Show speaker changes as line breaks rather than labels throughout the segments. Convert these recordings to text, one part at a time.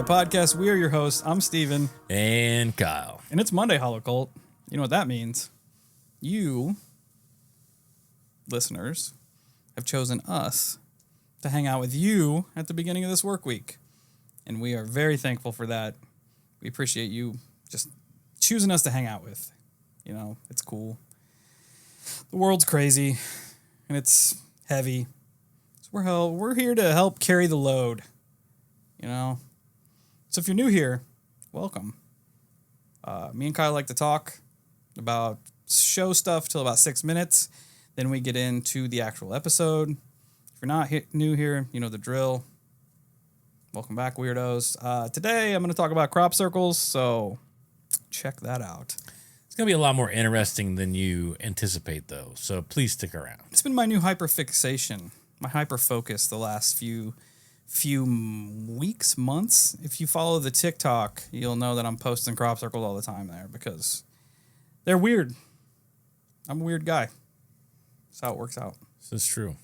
Podcast. We are your hosts. I'm Steven.
And Kyle.
And it's Monday, Holocult. You know what that means? You, listeners, have chosen us to hang out with you at the beginning of this work week. And we are very thankful for that. We appreciate you just choosing us to hang out with. You know, it's cool. The world's crazy, and it's heavy. So we're here to help carry the load, you know. So if you're new here, welcome. Me and Kyle like to talk about show stuff till about 6 minutes. Then we get into the actual episode. If you're not new here, you know the drill. Welcome back, weirdos. Today I'm going to talk about crop circles, so check that out.
It's going to be a lot more interesting than you anticipate, though, so please stick around.
It's been my new hyperfixation, my hyperfocus the last few weeks, months. If you follow the TikTok, you'll know that I'm posting crop circles all the time there because they're weird. I'm a weird guy. That's how it works out.
This is true.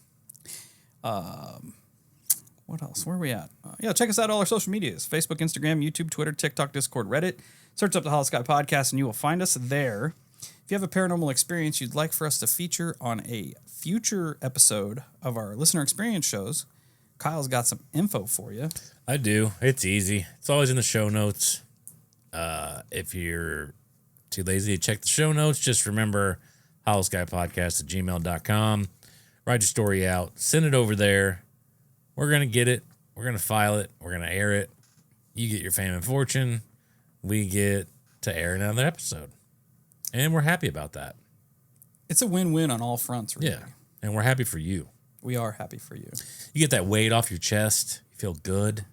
What else? Where are we at? Check us out all our social medias. Facebook, Instagram, YouTube, Twitter, TikTok, Discord, Reddit. Search up the Holosky Podcast and you will find us there. If you have a paranormal experience you'd like for us to feature on a future episode of our listener experience shows, Kyle's got some info for you.
I do. It's easy. It's always in the show notes. If you're too lazy to check the show notes, just remember holoskypodcast@gmail.com. Write your story out. Send it over there. We're going to get it. We're going to file it. We're going to air it. You get your fame and fortune. We get to air another episode. And we're happy about that.
It's a win-win on all fronts, really.
Yeah. And we're happy for you.
We are happy for you.
You get that weight off your chest. You feel good.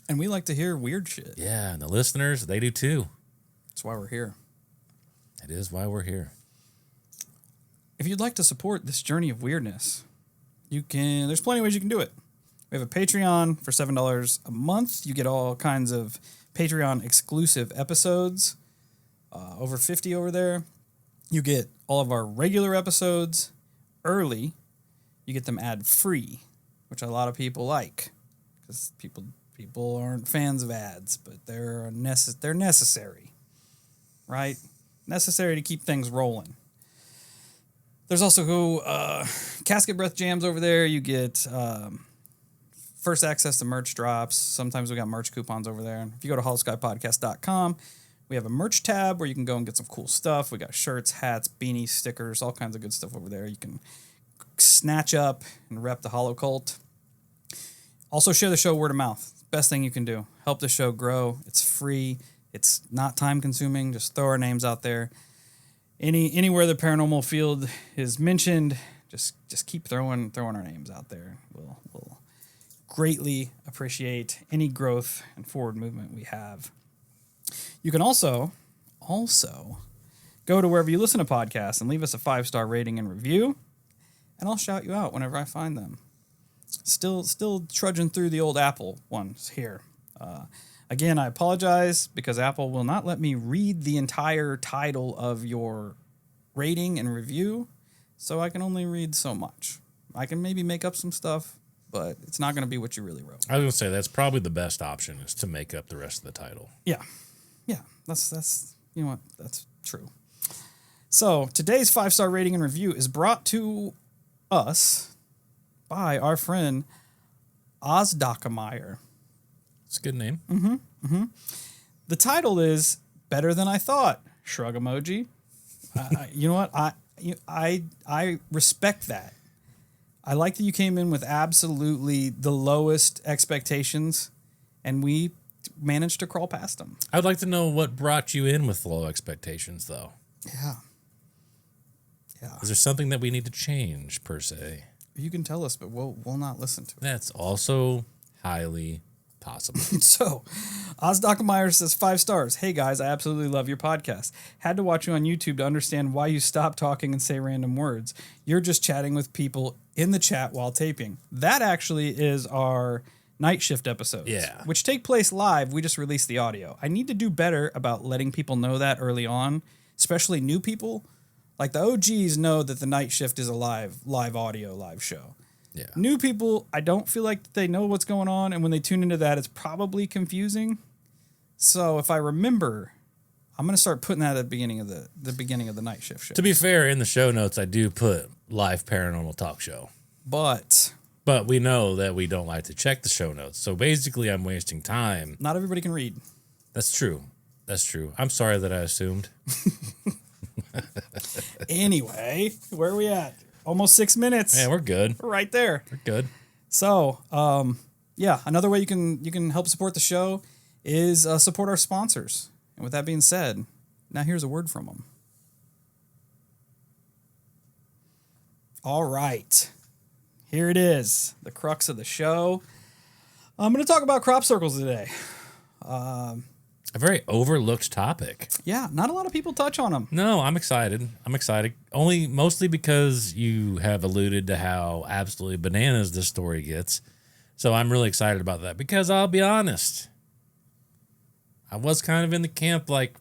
And we like to hear weird shit.
Yeah, and the listeners, they do too.
That's why we're here.
It is why we're here.
If you'd like to support this journey of weirdness, there's plenty of ways you can do it. We have a Patreon for $7 a month. You get all kinds of Patreon exclusive episodes, over 50 over there. You get all of our regular episodes early. You get them ad-free, which a lot of people like because people aren't fans of ads, but they're necessary, right? Necessary to keep things rolling. There's also casket breath jams over there. You get first access to merch drops. Sometimes we got merch coupons over there. If you go to holoskypodcast.com, we have a merch tab where you can go and get some cool stuff. We got shirts, hats, beanies, stickers, all kinds of good stuff over there. You can snatch up and rep the Holocult. Also share the show word of mouth. Best thing you can do. Help the show grow. It's free. It's not time consuming. Just throw our names out there. Anywhere the paranormal field is mentioned, just keep throwing our names out there. We'll greatly appreciate any growth and forward movement we have. You can also go to wherever you listen to podcasts and leave us a 5-star rating and review, and I'll shout you out whenever I find them. Still trudging through the old Apple ones here. Again, I apologize because Apple will not let me read the entire title of your rating and review, so I can only read so much. I can maybe make up some stuff, but it's not going to be what you really wrote.
I was going to say that's probably the best option is to make up the rest of the title.
Yeah. That's you know what? That's true. So today's 5-star rating and review is brought to us by our friend Ozdakameyer. It's
a good name.
The title is Better Than I Thought. Shrug emoji. You know what? I respect that. I like that you came in with absolutely the lowest expectations, and we managed to crawl past them.
I'd like to know what brought you in with low expectations, though.
Yeah.
Is there something that we need to change, per se?
You can tell us, but we'll not listen to it.
That's also highly possible.
So, Ozdakameyer says 5 stars. Hey guys, I absolutely love your podcast. Had to watch you on YouTube to understand why you stop talking and say random words. You're just chatting with people in the chat while taping. That actually is our night shift episodes, which take place live. We just released the audio. I need to do better about letting people know that early on, especially new people. Like the OGs know that the night shift is a live audio, live show.
Yeah.
New people, I don't feel like they know what's going on, and when they tune into that, it's probably confusing. So if I remember, I'm going to start putting that at the beginning of the night shift show.
To be fair, in the show notes, I do put live paranormal talk show.
But
we know that we don't like to check the show notes. So basically, I'm wasting time.
not everybody can read.
That's true. I'm sorry that I assumed.
Anyway, where are we at? Almost 6 minutes.
Yeah, we're good.
We're right there.
We're good.
So, another way you can help support the show is support our sponsors. And with that being said, now here's a word from them. All right. Here it is, the crux of the show. I'm going to talk about crop circles today.
A very overlooked topic.
Yeah, not a lot of people touch on them.
No, I'm excited. Mostly because you have alluded to how absolutely bananas this story gets. So I'm really excited about that because I'll be honest. I was kind of in the camp like,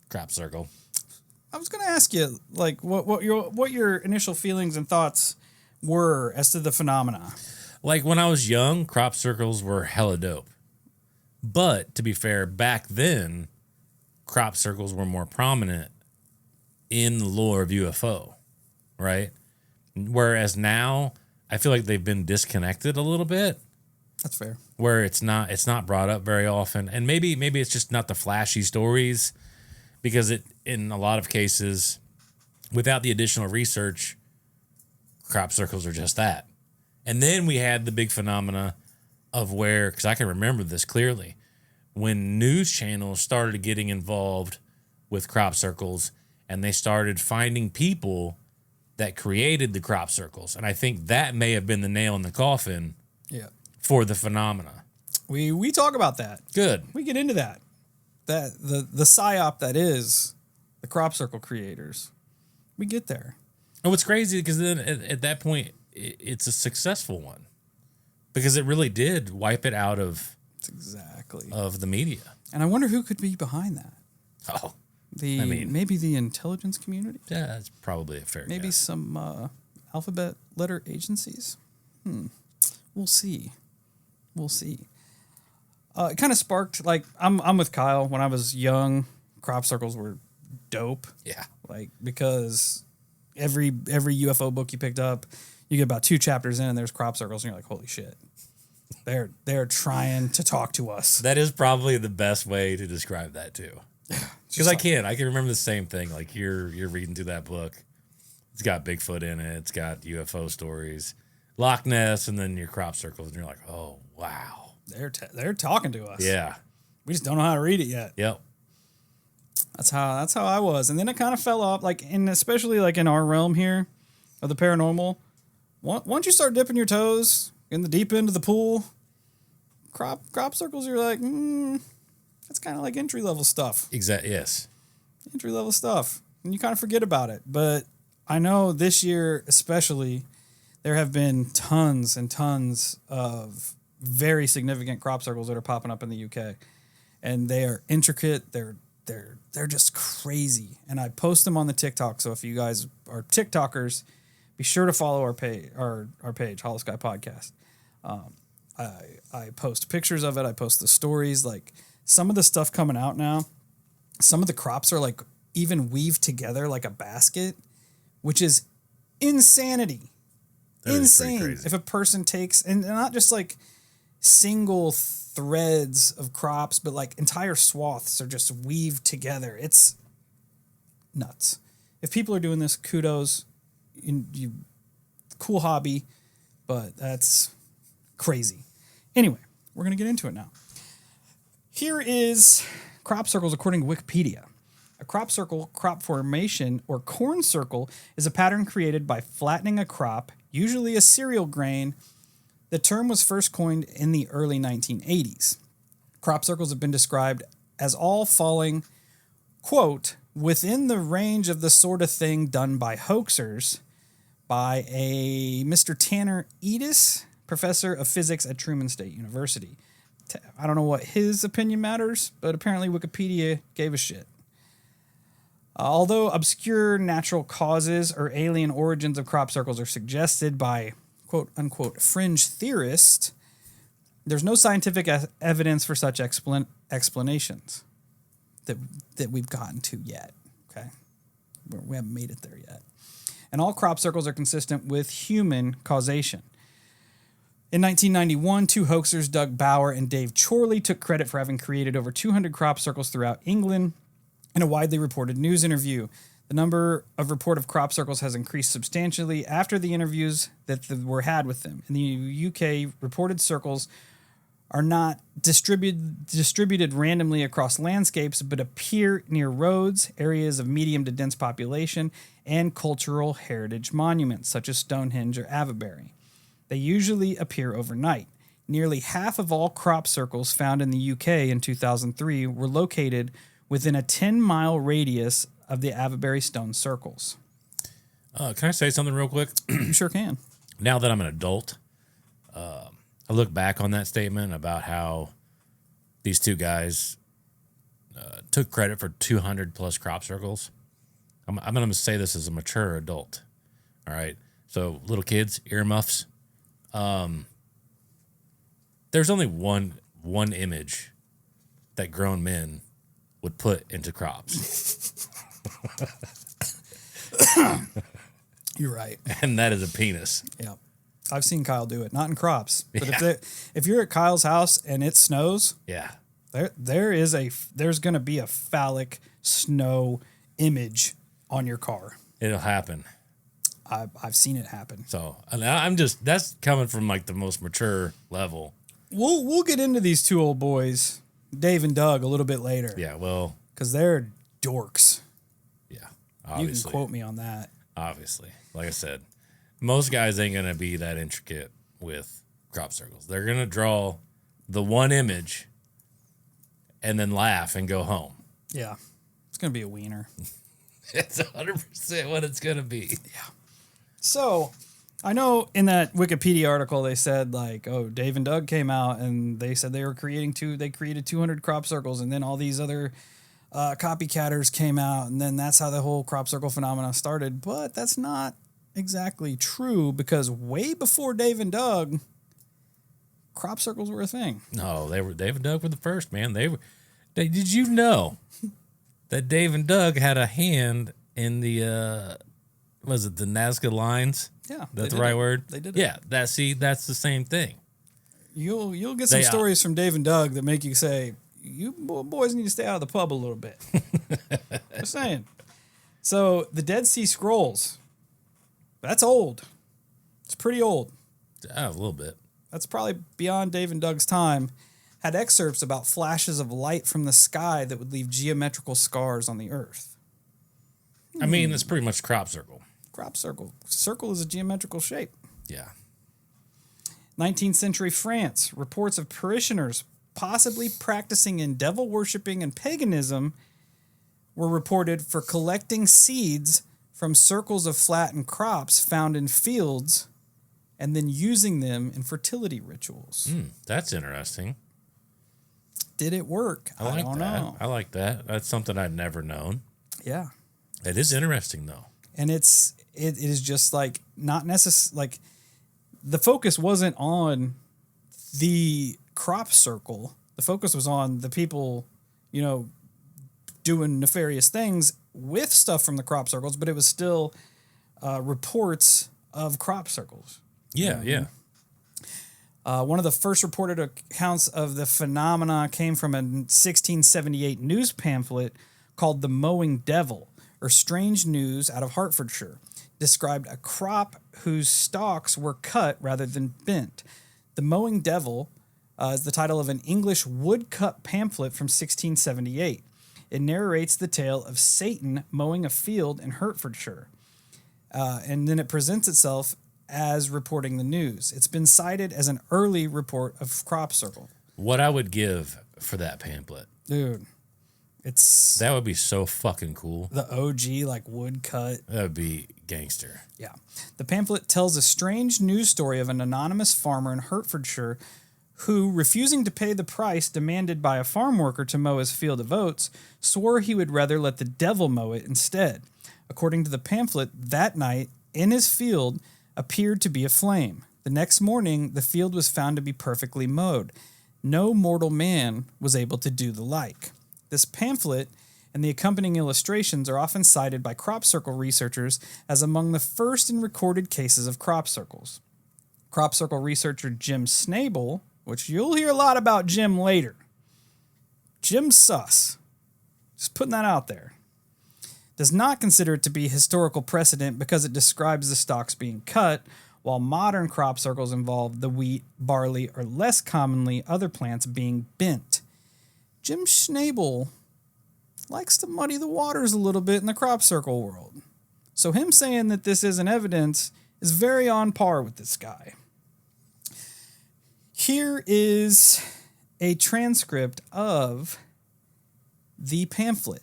crop circle.
I was going to ask you, like, what your initial feelings and thoughts were as to the phenomena.
Like when I was young, crop circles were hella dope. But to be fair, back then, crop circles were more prominent in the lore of UFO, right? Whereas now, I feel like they've been disconnected a little bit.
That's fair.
Where it's not brought up very often, and maybe it's just not the flashy stories, because it in a lot of cases, without the additional research, crop circles are just that. And then we had the big phenomena of where, because I can remember this clearly, when news channels started getting involved with crop circles and they started finding people that created the crop circles. And I think that may have been the nail in the coffin for the phenomena.
We talk about that.
Good.
We get into that. That the psyop that is the crop circle creators. We get there.
And what's crazy, because then at that point, it's a successful one. Because it really did wipe it out of the media. And
I wonder who could be behind that.
Oh,
maybe the intelligence community.
Yeah, that's probably a fair
maybe
guess.
Some alphabet letter agencies. We'll see. It kind of sparked, like, I'm with Kyle. When I was young, crop circles were dope.
Yeah,
like, because every UFO book you picked up, you get about 2 chapters in and there's crop circles and you're like, holy shit. They're trying to talk to us.
That is probably the best way to describe that too. Because I can remember the same thing. Like you're reading through that book. It's got Bigfoot in it. It's got UFO stories, Loch Ness, and then your crop circles, and you're like, oh wow,
they're talking to us.
Yeah,
we just don't know how to read it yet.
Yep.
That's how I was, and then it kind of fell off. Like, especially like in our realm here of the paranormal. Once you start dipping your toes in the deep end of the pool, crop circles, you're like, that's kind of like entry level stuff.
Exactly. Yes.
Entry level stuff, and you kind of forget about it. But I know this year especially, there have been tons and tons of very significant crop circles that are popping up in the UK, and they are intricate. They're just crazy, and I post them on the TikTok. So if you guys are TikTokers, be sure to follow our page, Holosky Podcast. I post pictures of it. I post the stories. Like, some of the stuff coming out now, some of the crops are like even weaved together like a basket, which is insanity.
That
Insane.
is pretty crazy.
If a person takes, and not just like single threads of crops, but like entire swaths are just weaved together. It's nuts. If people are doing this, kudos. You cool hobby, but that's crazy. Anyway, we're going to get into it now. Here is crop circles according to Wikipedia. A crop circle, crop formation, or corn circle is a pattern created by flattening a crop, usually a cereal grain. The term was first coined in the early 1980s. Crop circles have been described as all falling, quote, within the range of the sort of thing done by hoaxers by a Mr. Tanner Edis, professor of physics at Truman State University. I don't know what his opinion matters, but apparently Wikipedia gave a shit. Although obscure natural causes or alien origins of crop circles are suggested by quote unquote fringe theorists, there's no scientific evidence for such explanations that we've gotten to yet. Okay, we haven't made it there yet. And all crop circles are consistent with human causation. In 1991, two hoaxers, Doug Bauer and Dave Chorley, took credit for having created over 200 crop circles throughout England in a widely reported news interview. The number of reported crop circles has increased substantially after the interviews that were had with them. In the UK, reported circles are not distributed randomly across landscapes, but appear near roads, areas of medium to dense population, and cultural heritage monuments, such as Stonehenge or Avebury. They usually appear overnight. Nearly half of all crop circles found in the UK in 2003 were located within a 10-mile radius of the Avebury stone circles.
Can I say something real quick?
You sure can.
Now that I'm an adult, I look back on that statement about how these two guys took credit for 200 plus crop circles. I'm going to say this as a mature adult. All right. So little kids, earmuffs. There's only one image that grown men would put into crops.
You're right.
And that is a penis.
Yeah. I've seen Kyle do it, not in crops. But if you're at Kyle's house and it snows,
yeah,
there's going to be a phallic snow image on your car.
It'll happen.
I've seen it happen.
So that's coming from like the most mature level.
We'll get into these two old boys, Dave and Doug, a little bit later.
Yeah, well,
because they're dorks.
Yeah, obviously.
You can quote me on that.
Obviously, like I said, most guys ain't gonna be that intricate with crop circles. They're gonna draw the one image and then laugh and go home.
Yeah, it's gonna be a wiener.
It's 100% what it's gonna be.
Yeah. So, I know in that Wikipedia article they said like, oh, Dave and Doug came out and they said they created 200 crop circles, and then all these other copycatters came out, and then that's how the whole crop circle phenomenon started. But that's not exactly true, because way before Dave and Doug, crop circles were a thing.
No, Dave and Doug were the first, man. Did you know that Dave and Doug had a hand in the was it the Nazca lines?
Yeah,
that's the right word.
They did.
Yeah, that's the same thing.
You'll get some stories from Dave and Doug that make you say, you boys need to stay out of the pub a little bit. Just saying. So the Dead Sea Scrolls, that's old. It's pretty old.
A little bit.
That's probably beyond Dave and Doug's time. Had excerpts about flashes of light from the sky that would leave geometrical scars on the earth.
I mean, it's pretty much crop circle.
Crop circle. Circle is a geometrical shape.
Yeah.
19th century France. Reports of parishioners possibly practicing in devil worshipping and paganism were reported for collecting seeds from circles of flattened crops found in fields and then using them in fertility rituals.
That's interesting.
Did it work? I don't know.
I like that. That's something I'd never known.
Yeah.
It is interesting, though.
And it is just like not necessary. Like the focus wasn't on the crop circle. The focus was on the people, doing nefarious things with stuff from the crop circles, but it was still reports of crop circles.
Yeah, yeah.
One of the first reported accounts of the phenomena came from a 1678 news pamphlet called The Mowing Devil, or Strange News out of Hertfordshire, described a crop whose stalks were cut rather than bent. The Mowing Devil is the title of an English woodcut pamphlet from 1678. It narrates the tale of Satan mowing a field in Hertfordshire. And then it presents itself as reporting the news. It's been cited as an early report of crop circle.
What I would give for that pamphlet.
Dude,
that would be so fucking cool.
The OG, like, woodcut.
That would be gangster.
Yeah. The pamphlet tells a strange news story of an anonymous farmer in Hertfordshire who, refusing to pay the price demanded by a farm worker to mow his field of oats, swore he would rather let the devil mow it instead. According to the pamphlet, that night, in his field, appeared to be a flame. The next morning, the field was found to be perfectly mowed. No mortal man was able to do the like. This pamphlet and the accompanying illustrations are often cited by crop circle researchers as among the first in recorded cases of crop circles. Crop circle researcher Jim Snable, which you'll hear a lot about Jim later. Jim's sus. Just putting that out there. Does not consider it to be historical precedent because it describes the stalks being cut, while modern crop circles involve the wheat, barley, or less commonly other plants being bent. Jim Schnabel likes to muddy the waters a little bit in the crop circle world. So him saying that this isn't evidence is very on par with this guy. Here is a transcript of the pamphlet.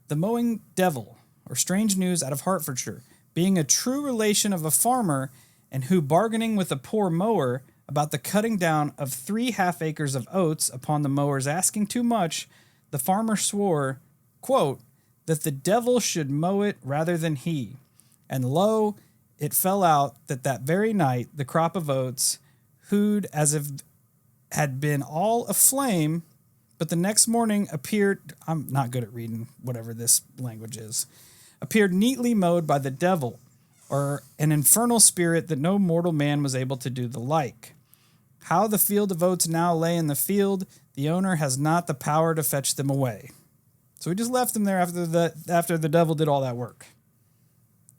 The Mowing Devil, or Strange News out of Hertfordshire, being a true relation of a farmer and who bargaining with a poor mower about the cutting down of 3 half acres of oats upon the mower's asking too much, the farmer swore, quote, that the devil should mow it rather than he. And lo, it fell out that very night the crop of oats hewed as if had been all aflame, but the next morning appeared, I'm not good at reading whatever this language is, appeared neatly mowed by the devil, or an infernal spirit that no mortal man was able to do the like. How the field of oats now lay in the field, the owner has not the power to fetch them away. So he just left them there after the devil did all that work.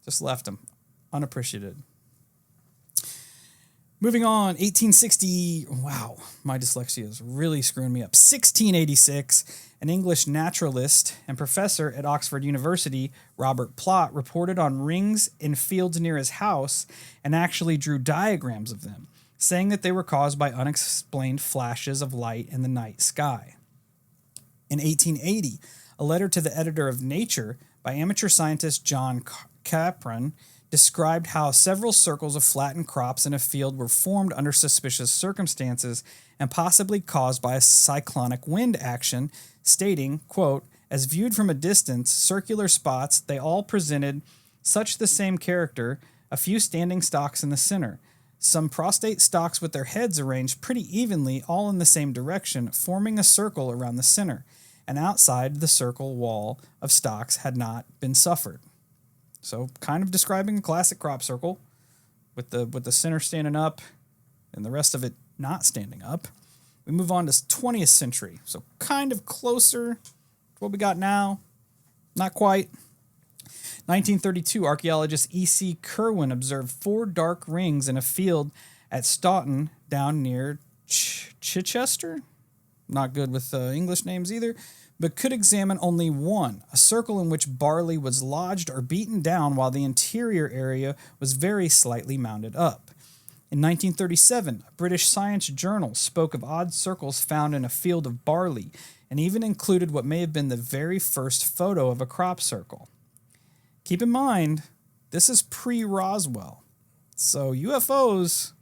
Just left them, unappreciated. Moving on, 1860, wow, my dyslexia is really screwing me up. 1686, an English naturalist and professor at Oxford University, Robert Plot, reported on rings in fields near his house and actually drew diagrams of them, saying that they were caused by unexplained flashes of light in the night sky. In 1880, a letter to the editor of Nature by amateur scientist John Capron described how several circles of flattened crops in a field were formed under suspicious circumstances and possibly caused by a cyclonic wind action, stating, quote, as viewed from a distance, circular spots, they all presented such the same character, a few standing stalks in the center. Some prostate stalks with their heads arranged pretty evenly, all in the same direction, forming a circle around the center. And outside the circle wall of stalks had not been suffered. So kind of describing a classic crop circle with the center standing up and the rest of it not standing up. We move on to 20th century. So kind of closer to what we got now. Not quite. 1932, archaeologist E.C. Kerwin observed 4 dark rings in a field at Staunton down near Chichester. Not good with English names either, but could examine only one, a circle in which barley was lodged or beaten down while the interior area was very slightly mounded up. In 1937, a British science journal spoke of odd circles found in a field of barley and even included what may have been the very first photo of a crop circle. Keep in mind, this is pre-Roswell, so UFOs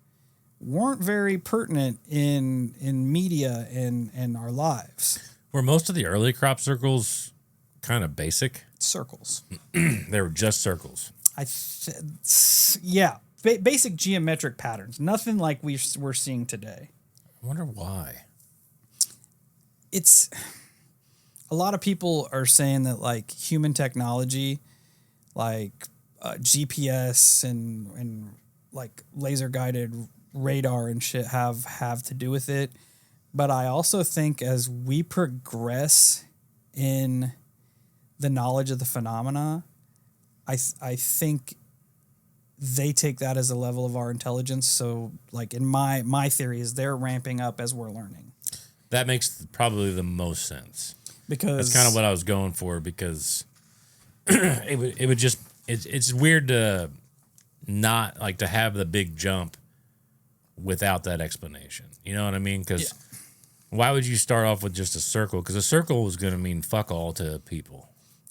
weren't very pertinent in media and our lives.
Were most of the early crop circles kind of basic?
Circles.
They were just circles.
Yeah. Basic geometric patterns. Nothing like we're seeing today.
I wonder why.
It's a lot of people are saying that like human technology, like GPS and like laser guided radar and shit have to do with it. But I also think as we progress in the knowledge of the phenomena, I think they take that as a level of our intelligence. So, like in my theory is they're ramping up as we're learning.
That makes probably the most sense.
Because
that's kind of what I was going for. Because it would just it's weird to not like to have the big jump without that explanation. You know what I mean? Because why would you start off with just a circle? Because a circle was going to mean fuck all to people.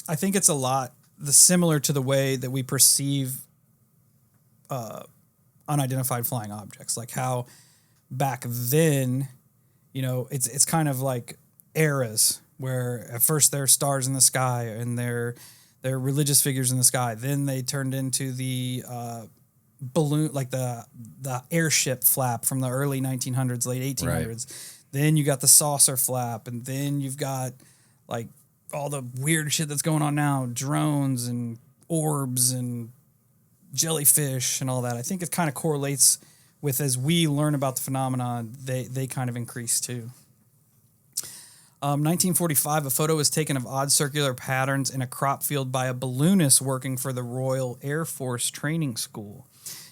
I think it's a lot similar to the way that we perceive unidentified flying objects, like how back then, it's kind of like eras where at first there are stars in the sky and they're religious figures in the sky. Then they turned into the balloon, like the airship flap from the early 1900s, late 1800s. Right. Then you got the saucer flap, and then you've got like all the weird shit that's going on now, drones and orbs and jellyfish and all that. I think it kind of correlates with, as we learn about the phenomenon, they kind of increase too. 1945, a photo was taken of odd circular patterns in a crop field by a balloonist working for the Royal Air Force Training School.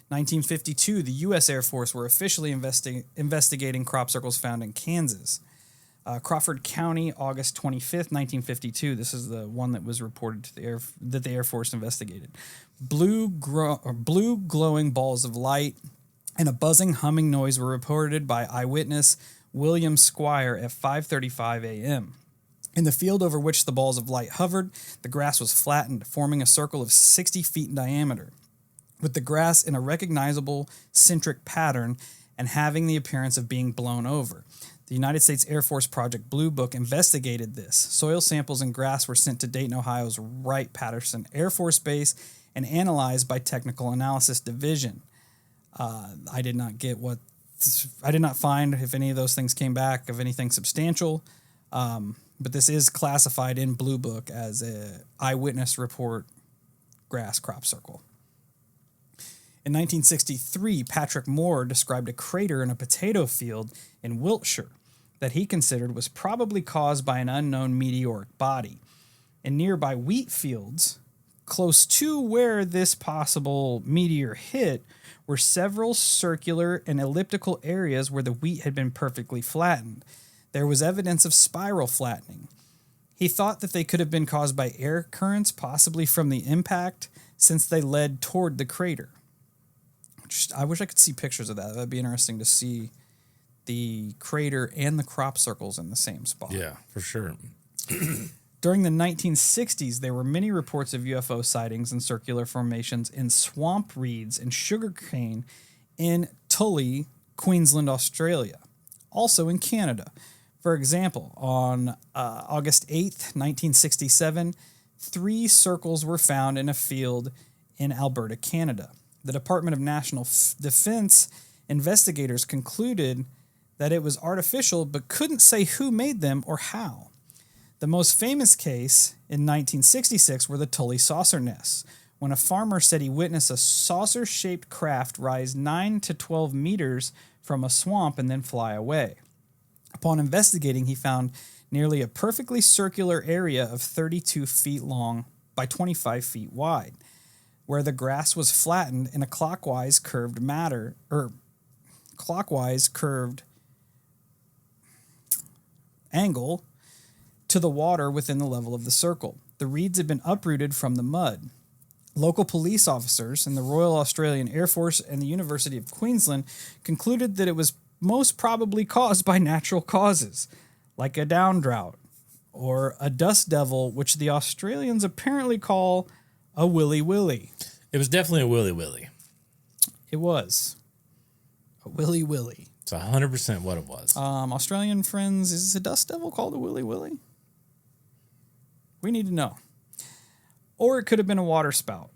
1952, the U.S. Air Force were officially investigating crop circles found in Kansas. Crawford County, August 25th, 1952. This is the one that was reported to the Air Force investigated. Blue glowing balls of light and a buzzing, humming noise were reported by eyewitness William Squire at 5:35 a.m. In the field over which the balls of light hovered, the grass was flattened, forming a circle of 60 feet in diameter, with the grass in a recognizable centric pattern and having the appearance of being blown over. The United States Air Force Project Blue Book investigated this. Soil samples and grass were sent to Dayton, Ohio's Wright-Patterson Air Force Base and analyzed by Technical Analysis Division. I did not find if any of those things came back of anything substantial, but this is classified in Blue Book as an eyewitness report grass crop circle. In 1963, Patrick Moore described a crater in a potato field in Wiltshire that he considered was probably caused by an unknown meteoric body. In nearby wheat fields, close to where this possible meteor hit, were several circular and elliptical areas where the wheat had been perfectly flattened. There was evidence of spiral flattening. He thought that they could have been caused by air currents, possibly from the impact, since they led toward the crater. I wish I could see pictures of that. That'd be interesting to see the crater and the crop circles in the same spot.
Yeah, for sure.
During the 1960s, there were many reports of UFO sightings and circular formations in swamp reeds and sugarcane in Tully, Queensland, Australia. Also in Canada. For example, on August 8th, 1967, 3 circles were found in a field in Alberta, Canada. The Department of National Defense investigators concluded that it was artificial but couldn't say who made them or how. The most famous case in 1966 were the Tully saucer nests, when a farmer said he witnessed a saucer-shaped craft rise 9 to 12 meters from a swamp and then fly away. Upon investigating, he found nearly a perfectly circular area of 32 feet long by 25 feet wide, where the grass was flattened in a clockwise curved angle to the water within the level of the circle. The reeds had been uprooted from the mud. Local police officers in the Royal Australian Air Force and the University of Queensland concluded that it was most probably caused by natural causes, like a down drought or a dust devil, which the Australians apparently call a willy willy.
It was definitely a willy willy.
It was a willy willy.
It's 100% what it was.
Australian friends, is a dust devil called a willy willy? We need to know. Or it could have been a water spout.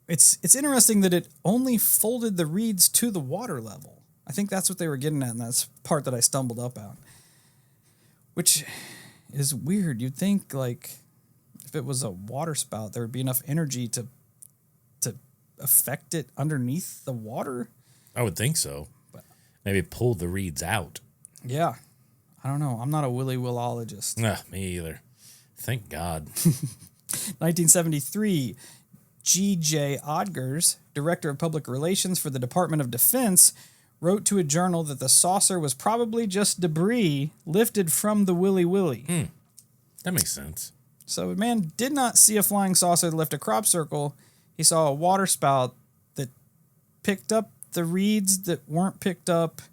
It's interesting that it only folded the reeds to the water level. I think that's what they were getting at, and that's part that I stumbled up on. Which is weird. You'd think, like, if it was a water spout, there would be enough energy to affect it underneath the water.
I would think so. But maybe pull the reeds out.
Yeah. I don't know. I'm not a willy willologist.
Nah, me either. Thank God.
1973, G.J. Odgers, Director of Public Relations for the Department of Defense, wrote to a journal that the saucer was probably just debris lifted from the Willy Willy.
That makes sense.
So a man did not see a flying saucer lift a crop circle. He saw a water spout that picked up the reeds that weren't picked up,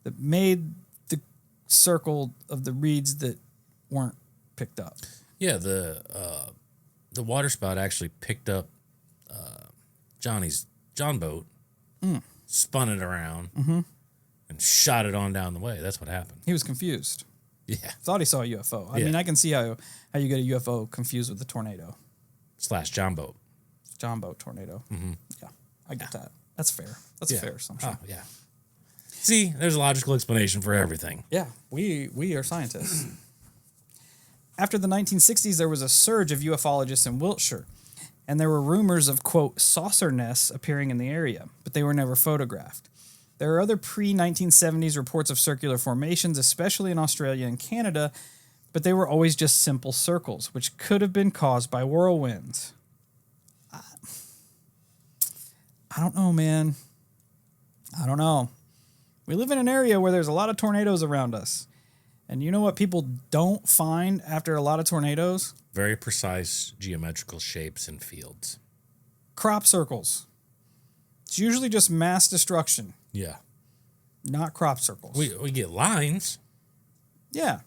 that made the circle of the reeds that weren't picked up.
Yeah, the water spout actually picked up Johnny's John boat, spun it around, shot it on down the way. That's what happened.
He was confused.
Yeah.
Thought he saw a UFO. I
Yeah.
mean, I can see how you get a UFO confused with a tornado.
/ John boat.
John boat tornado. Mm-hmm. Yeah, I get that. That's fair. That's a fair assumption.
Oh, yeah. See, there's a logical explanation for everything.
Yeah, we are scientists. After the 1960s, there was a surge of ufologists in Wiltshire, and there were rumors of, quote, saucer nests appearing in the area, but they were never photographed. There are other pre-1970s reports of circular formations, especially in Australia and Canada, but they were always just simple circles, which could have been caused by whirlwinds. I don't know, man. I don't know. We live in an area where there's a lot of tornadoes around us. And you know what people don't find after a lot of tornadoes?
Very precise geometrical shapes and fields.
Crop circles. It's usually just mass destruction,
Yeah.
not crop circles.
We get lines.
Yeah.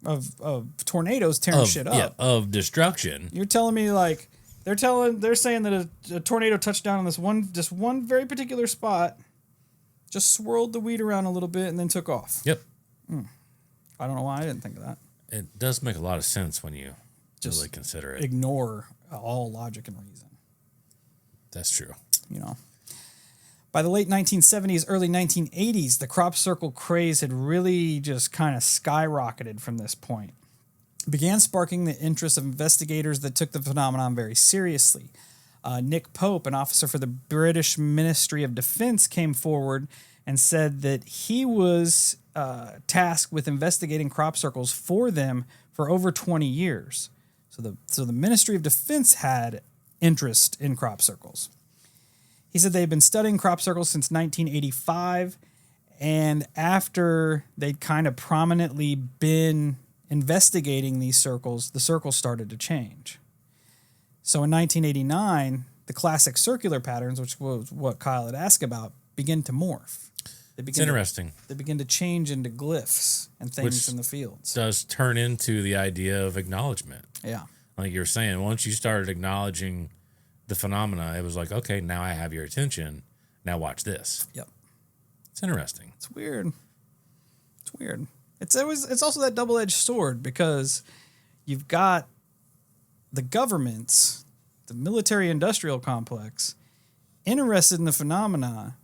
Of tornadoes tearing shit up.
Yeah, of destruction.
You're telling me like they're saying that a tornado touched down on this one very particular spot, just swirled the weed around a little bit and then took off.
Yep.
I don't know why I didn't think of that.
It does make a lot of sense when you
Just
really consider it.
Ignore all logic and reason.
That's true.
You know. By the late 1970s, early 1980s, the crop circle craze had really just kind of skyrocketed from this point. It began sparking the interest of investigators that took the phenomenon very seriously. Nick Pope, an officer for the British Ministry of Defense, came forward and said that he was tasked with investigating crop circles for them for over 20 years. So the Ministry of Defense had interest in crop circles. He said they'd been studying crop circles since 1985, and after they'd kind of prominently been investigating these circles, the circles started to change. So in 1989, the classic circular patterns, which was what Kyle had asked about, begin to morph.
It's interesting.
They begin to change into glyphs and things
Which
in the fields.
Does turn into the idea of acknowledgement.
Yeah.
Like you were saying, once you started acknowledging the phenomena, it was like, okay, now I have your attention. Now watch this.
Yep.
It's interesting.
It's weird. It's weird. It's also that double-edged sword because you've got the governments, the military-industrial complex, interested in the phenomena.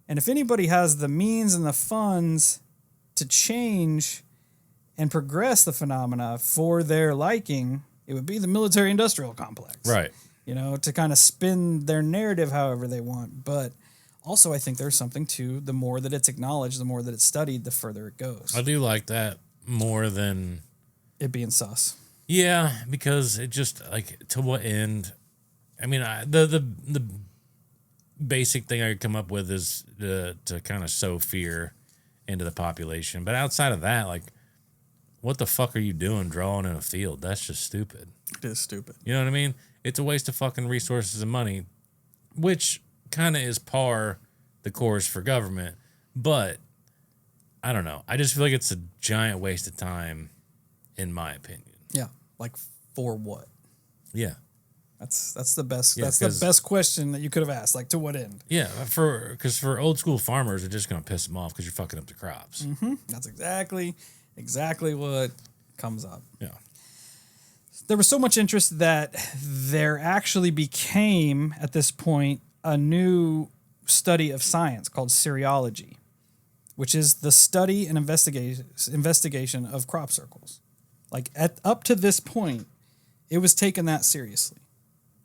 And if anybody has the means and the funds to change and progress the phenomena for their liking, it would be the military-industrial complex.
Right.
You know, to kind of spin their narrative however they want. But also I think there's something to the more that it's acknowledged, the more that it's studied, the further it goes.
I do like that more than
It being sus.
Yeah, because it just like to what end? I mean, the basic thing I could come up with is to kind of sow fear into the population. But outside of that, like, what the fuck are you doing drawing in a field? That's just stupid.
It is stupid.
You know what I mean? It's a waste of fucking resources and money, which kind of is par the course for government. But I don't know. I just feel like it's a giant waste of time, in my opinion.
Yeah. Like for what?
Yeah.
That's the best.
Yeah,
that's the best question that you could have asked. Like, to what end?
Yeah, because for old school farmers, it's just gonna piss them off because you're fucking up the crops.
Mm-hmm. That's exactly what comes up.
Yeah.
There was so much interest that there actually became, at this point, a new study of science called cereology, which is the study and investigation of crop circles. Like up to this point, it was taken that seriously.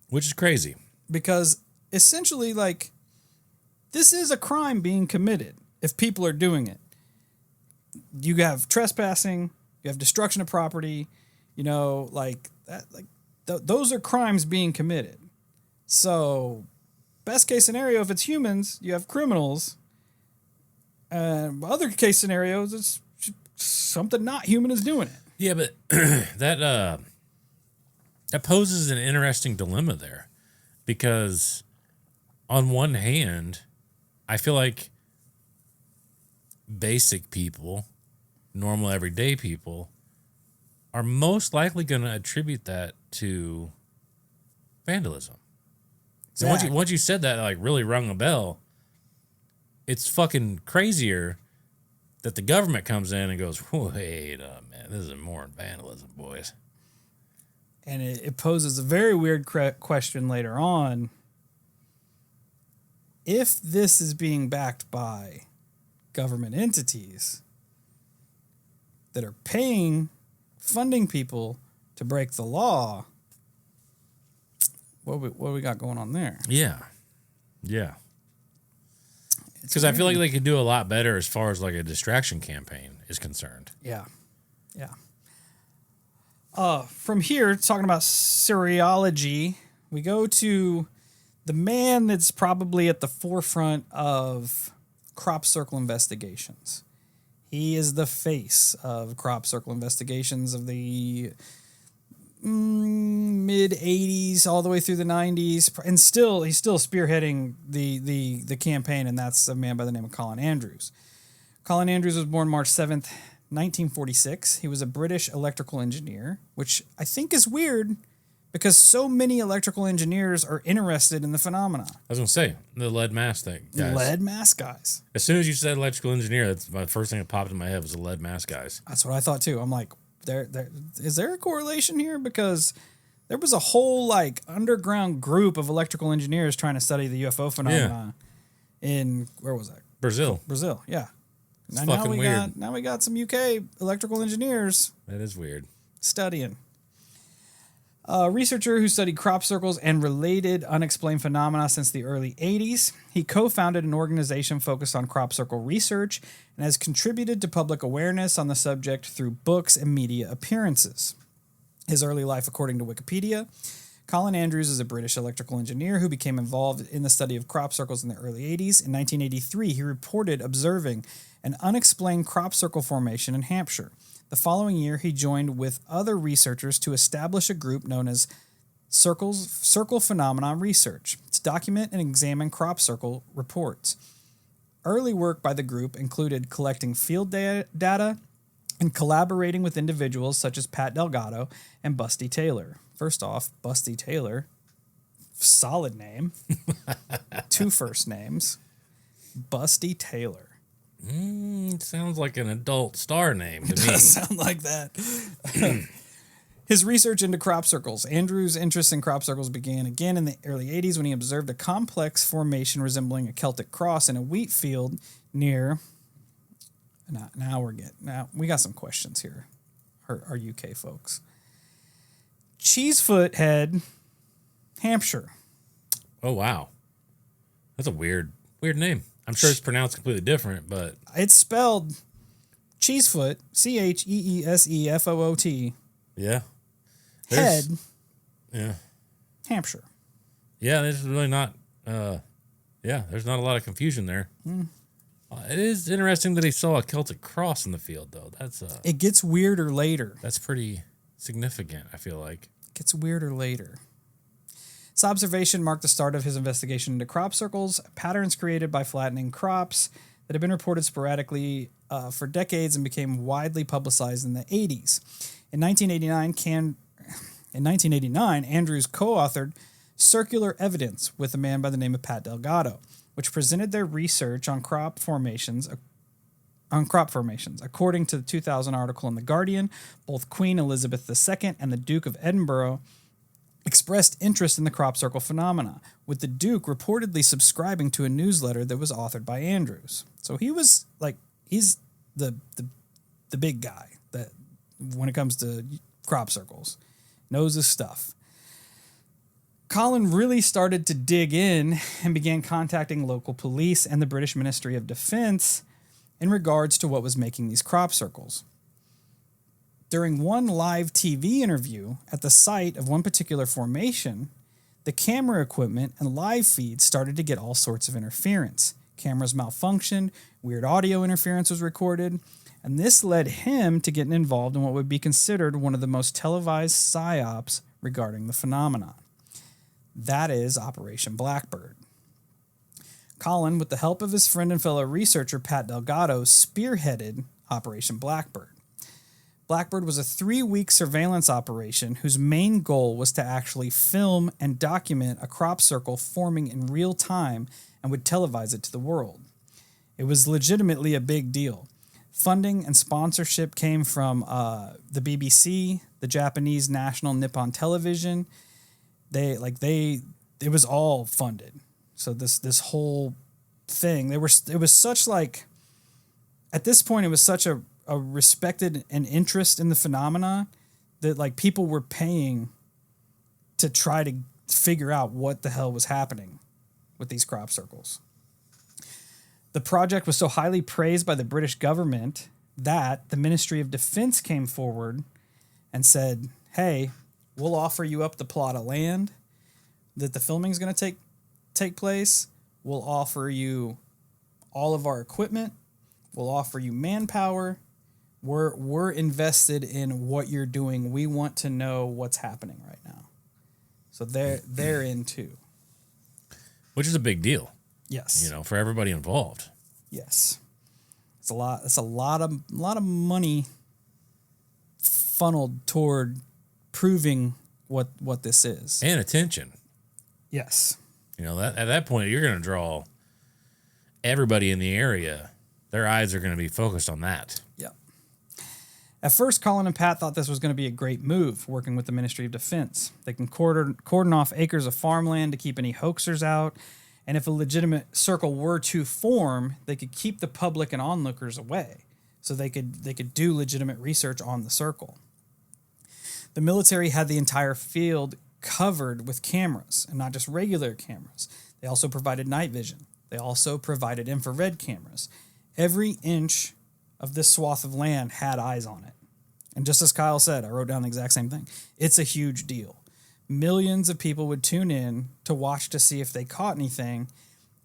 Which is crazy.
Because essentially, like, this is a crime being committed if people are doing it. You have trespassing, you have destruction of property, you know, like that, those are crimes being committed. So, best case scenario, if it's humans, you have criminals. Other case scenarios, it's something not human is doing it.
Yeah, but that poses an interesting dilemma there, because on one hand, I feel like basic people, normal everyday people, are most likely going to attribute that to vandalism.
Exactly.
And once you said that, like, really rung a bell. It's fucking crazier that the government comes in and goes, wait a minute, this is more than vandalism, boys.
And it poses a very weird question later on. If this is being backed by government entities that are funding people to break the law, what we got going on there?
Yeah. Because I feel like they could do a lot better as far as like a distraction campaign is concerned.
Yeah. From here, talking about seriology, we go to the man that's probably at the forefront of crop circle investigations. He is the face of crop circle investigations of the mid 80s all the way through the 90s, and he's still spearheading the campaign, and that's a man by the name of Colin Andrews. Colin Andrews was born March 7th, 1946. He was a British electrical engineer, which I think is weird because so many electrical engineers are interested in the phenomena.
I was going to say, the lead mask thing, guys.
Lead mask guys.
As soon as you said electrical engineer, that's my first thing that popped in my head was the lead mask guys.
That's what I thought too. I'm like, is there a correlation here? Because there was a whole like underground group of electrical engineers trying to study the UFO phenomena in, where was that?
Brazil,
yeah.
It's fucking weird.
Now we got some UK electrical engineers.
That is weird.
Studying. A researcher who studied crop circles and related unexplained phenomena since the early 80s. He co-founded an organization focused on crop circle research and has contributed to public awareness on the subject through books and media appearances. His early life, according to Wikipedia, Colin Andrews is a British electrical engineer who became involved in the study of crop circles in the early 80s. In 1983, he reported observing an unexplained crop circle formation in Hampshire. The following year, he joined with other researchers to establish a group known as Circle Phenomenon Research to document and examine crop circle reports. Early work by the group included collecting field data and collaborating with individuals such as Pat Delgado and Busty Taylor. First off, Busty Taylor, solid name. 2 first names. Busty Taylor.
Sounds like an adult star name to me.
It does sound like that. His research into crop circles. Andrews' interest in crop circles began again in the early 80s when he observed a complex formation resembling a Celtic cross in a wheat field near... Now we got some questions here, our UK folks. Cheesefoot Head, Hampshire.
Oh, wow. That's a weird name. I'm sure it's pronounced completely different, but...
It's spelled Cheesefoot, Cheesefoot.
Yeah.
Head.
Yeah.
Hampshire.
Yeah, there's really not... there's not a lot of confusion there. It is interesting that he saw a Celtic cross in the field, though. That's
It gets weirder later.
That's pretty significant, I feel like.
It gets weirder later. This observation marked the start of his investigation into crop circles, patterns created by flattening crops that had been reported sporadically for decades and became widely publicized in the 80s. In 1989, Andrews co-authored Circular Evidence with a man by the name of Pat Delgado, which presented their research on crop formations. According to the 2000 article in The Guardian, both Queen Elizabeth II and the Duke of Edinburgh expressed interest in the crop circle phenomena, with the Duke reportedly subscribing to a newsletter that was authored by Andrews. So he's the big guy that when it comes to crop circles, knows his stuff. Colin really started to dig in and began contacting local police and the British Ministry of Defence in regards to what was making these crop circles. During one live TV interview at the site of one particular formation, the camera equipment and live feeds started to get all sorts of interference. Cameras malfunctioned, weird audio interference was recorded, and this led him to getting involved in what would be considered one of the most televised psyops regarding the phenomenon. That is Operation Blackbird. Colin, with the help of his friend and fellow researcher Pat Delgado, spearheaded Operation Blackbird. Blackbird was a 3-week surveillance operation whose main goal was to actually film and document a crop circle forming in real time and would televise it to the world. It was legitimately a big deal. Funding and sponsorship came from the BBC, the Japanese National Nippon Television. It was all funded. So this whole thing, it was such like, at this point, it was such a respected and interest in the phenomena that like people were paying to try to figure out what the hell was happening with these crop circles. The project was so highly praised by the British government that the Ministry of Defense came forward and said, hey, we'll offer you up the plot of land that the filming is going to take place. We'll offer you all of our equipment. We'll offer you manpower. We're invested in what you're doing. We want to know what's happening right now. So they're in too.
Which is a big deal.
Yes.
For everybody involved.
Yes. It's a lot. It's a lot of money funneled toward proving what this is.
And attention.
Yes.
That at that point you're going to draw everybody in the area. Their eyes are going to be focused on that.
Yep. At first, Colin and Pat thought this was going to be a great move, working with the Ministry of Defense. They can cordon off acres of farmland to keep any hoaxers out, and if a legitimate circle were to form, they could keep the public and onlookers away, so they could do legitimate research on the circle. The military had the entire field covered with cameras, and not just regular cameras. They also provided night vision. They also provided infrared cameras. Every inch of this swath of land had eyes on it. And just as Kyle said, I wrote down the exact same thing. It's a huge deal. Millions of people would tune in to watch to see if they caught anything,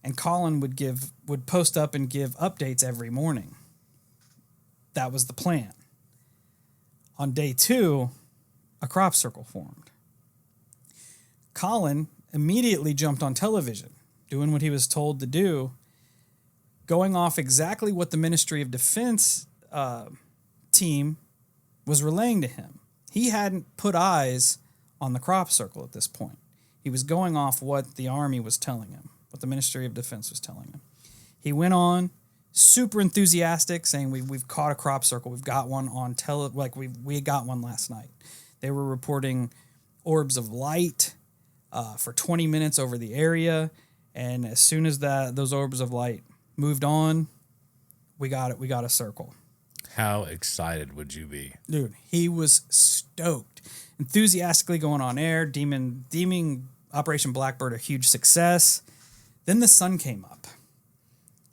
and Colin would post up and give updates every morning. That was the plan. On day 2, a crop circle formed. Colin immediately jumped on television, doing what he was told to do, going off exactly what the Ministry of Defense team was relaying to him. He hadn't put eyes on the crop circle at this point. He was going off what the Army was telling him, what the Ministry of Defense was telling him. He went on, super enthusiastic, saying we've caught a crop circle. We've got one on we got one last night. They were reporting orbs of light for 20 minutes over the area, and as soon as those orbs of light moved on, we got it. We got a circle.
How excited would you be?
Dude, he was stoked. Enthusiastically going on air, deeming Operation Blackbird a huge success. Then the sun came up,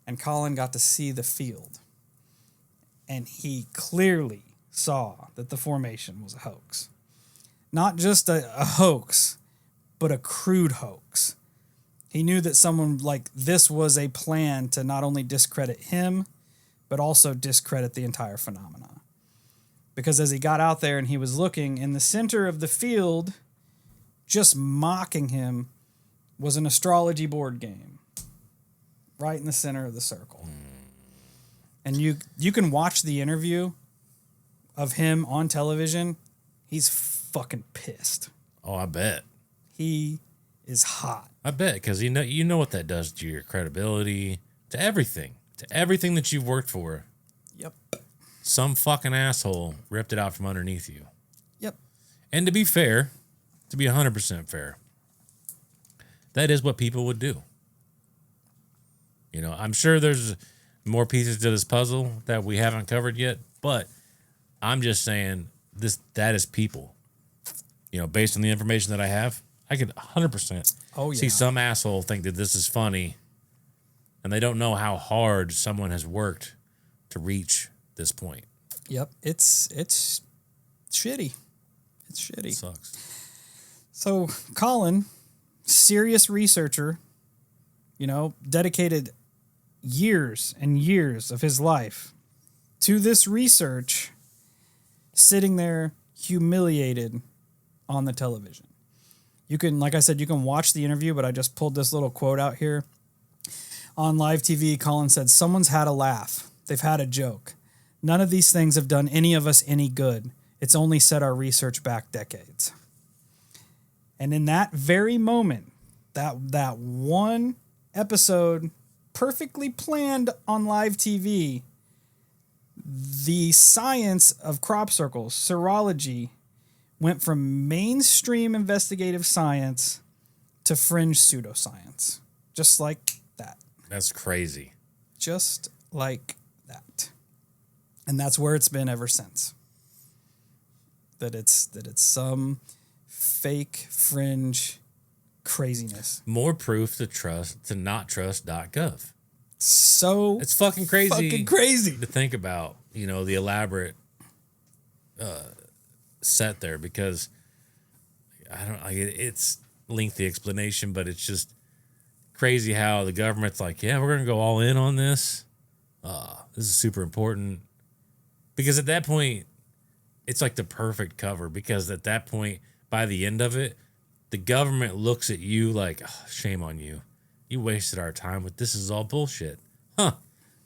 and Colin got to see the field. And he clearly saw that the formation was a hoax. Not just a hoax, but a crude hoax. He knew that someone like this was a plan to not only discredit him, but also discredit the entire phenomena. Because as he got out there and he was looking, in the center of the field, just mocking him, was an astrology board game. Right in the center of the circle. And you can watch the interview of him on television. He's fucking pissed.
Oh, I bet.
He is hot.
I bet, because you know what that does to your credibility, to everything that you've worked for.
Yep.
Some fucking asshole ripped it out from underneath you.
Yep.
And to be fair, to be 100% fair, that is what people would do. I'm sure there's more pieces to this puzzle that we haven't covered yet, but I'm just saying that is people. Based on the information that I have, I could 100% see some asshole think that this is funny, and they don't know how hard someone has worked to reach this point.
Yep. It's shitty. It's shitty.
It sucks.
So Colin, serious researcher, dedicated years and years of his life to this research, sitting there humiliated on the television. You can, like I said, you can watch the interview, but I just pulled this little quote out here. On live TV, Colin said, "Someone's had a laugh. They've had a joke. None of these things have done any of us any good. It's only set our research back decades." And in that very moment, that one episode perfectly planned on live TV, the science of crop circles, serology, went from mainstream investigative science to fringe pseudoscience. Just like that.
That's crazy.
Just like that. And that's where it's been ever since. That it's some fake fringe craziness.
More proof to not trust .gov.
So
it's fucking crazy.
Fucking crazy
to think about, the elaborate set there, because it's lengthy explanation, but it's just crazy how the government's like, yeah, we're going to go all in on this. This is super important. Because at that point, it's like the perfect cover, because at that point, by the end of it, the government looks at you like, oh, shame on you. You wasted our time with this. Is all bullshit. Huh.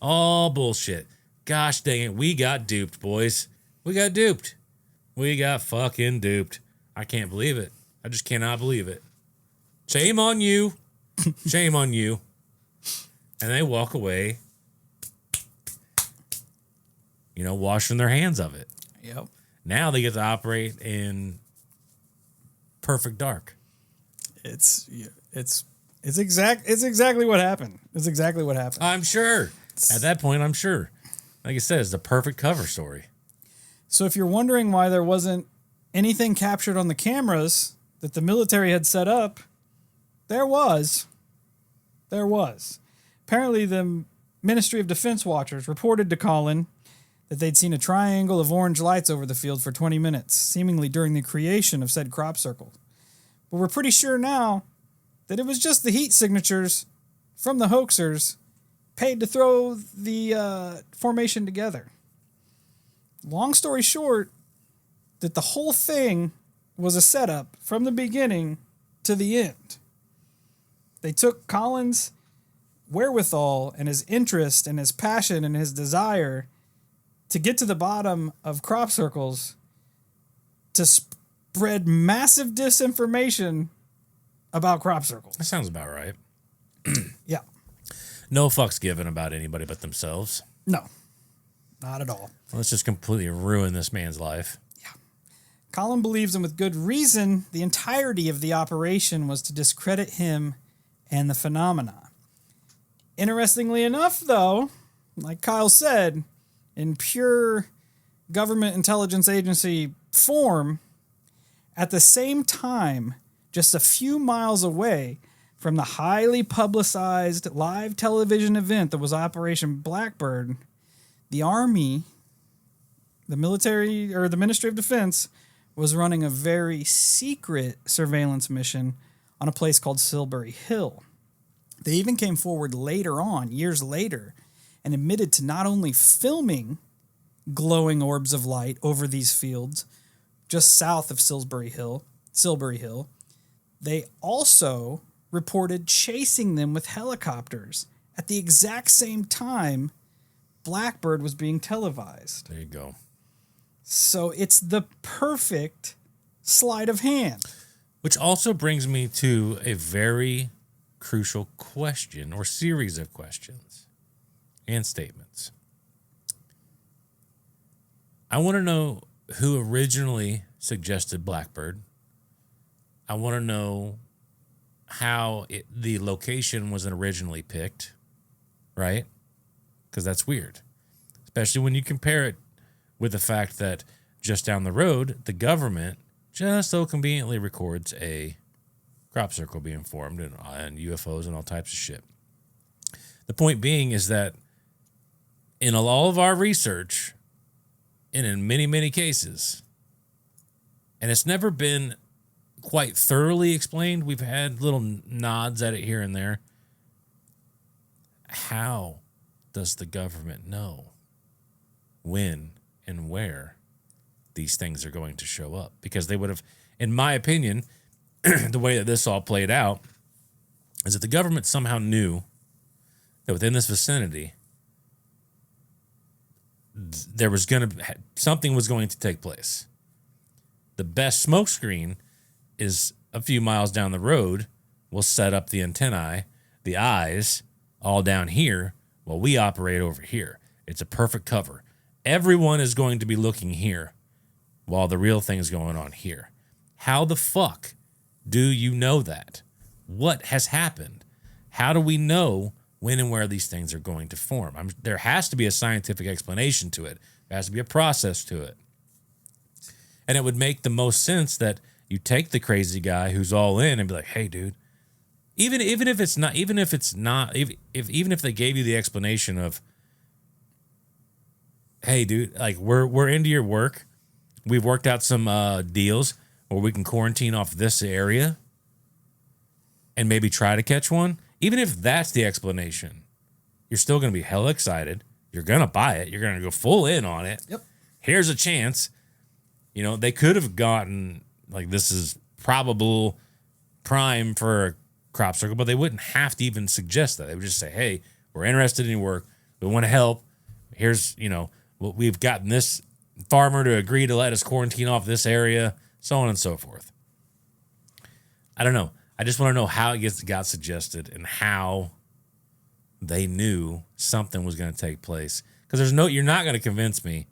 All bullshit. Gosh dang it. We got duped, boys. We got duped. We got fucking duped. I can't believe it. I just cannot believe it. Shame on you. Shame on you. And they walk away, washing their hands of it.
Yep.
Now they get to operate in perfect dark.
It's exactly what happened. It's exactly what happened.
I'm sure. At that point, I'm sure. Like I said, it's the perfect cover story.
So if you're wondering why there wasn't anything captured on the cameras that the military had set up, there was. Apparently, the Ministry of Defense watchers reported to Colin that they'd seen a triangle of orange lights over the field for 20 minutes, seemingly during the creation of said crop circle. But we're pretty sure now that it was just the heat signatures from the hoaxers paid to throw the formation together. Long story short, that the whole thing was a setup from the beginning to the end. They took Colin's wherewithal and his interest and his passion and his desire to get to the bottom of crop circles to spread massive disinformation about crop circles.
That sounds about right.
Yeah.
No fucks given about anybody but themselves.
No, not at all.
Let's just completely ruin this man's life.
Yeah. Colin believes, and with good reason, the entirety of the operation was to discredit him and the phenomena. Interestingly enough, though, like Kyle said, in pure government intelligence agency form, at the same time, just a few miles away from the highly publicized live television event that was Operation Blackbird, the Army, the military, or the Ministry of Defense, was running a very secret surveillance mission on a place called Silbury Hill. They even came forward later on, years later, and admitted to not only filming glowing orbs of light over these fields just south of Silbury Hill, they also reported chasing them with helicopters at the exact same time Blackbird was being televised.
There you go.
So it's the perfect sleight of hand.
Which also brings me to a very crucial question, or series of questions and statements. I want to know who originally suggested Blackbird. I want to know how the location was originally picked, right? Because that's weird, especially when you compare it with the fact that just down the road, the government just so conveniently records a crop circle being formed and UFOs and all types of shit. The point being is that in all of our research, and in many, many cases, and it's never been quite thoroughly explained, we've had little nods at it here and there. How does the government know when and where these things are going to show up? Because they would have, in my opinion, the way that this all played out is that the government somehow knew that within this vicinity there was something was going to take place. The best smokescreen is a few miles down the road. We'll set up the antennae, the eyes, all down here while we operate over here. It's a perfect cover. Everyone is going to be looking here while the real thing is going on here. How the fuck do you know that? What has happened? How do we know when and where these things are going to form? There has to be a scientific explanation to it. There has to be a process to it. And it would make the most sense that you take the crazy guy who's all in and be like, hey, dude, even if they gave you the explanation of, hey, dude, like we're into your work. We've worked out some deals where we can quarantine off this area and maybe try to catch one. Even if that's the explanation, you're still going to be hella excited. You're going to buy it. You're going to go full in on it.
Yep.
Here's a chance. You know, they could have gotten, like, this is probable prime for a crop circle, but they wouldn't have to even suggest that. They would just say, hey, we're interested in your work. We want to help. Here's, we've gotten this farmer to agree to let us quarantine off this area, so on and so forth. I don't know. I just want to know how it got suggested and how they knew something was going to take place. Because you're not going to convince me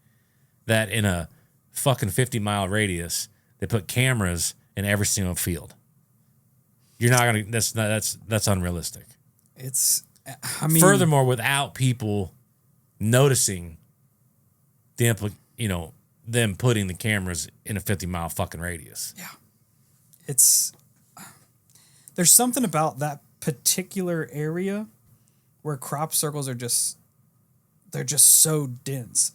that in a fucking 50-mile radius they put cameras in every single field. You're not going to. That's unrealistic. Furthermore, without people noticing them putting the cameras in a 50-mile fucking radius.
Yeah. There's something about that particular area where crop circles they're just so dense.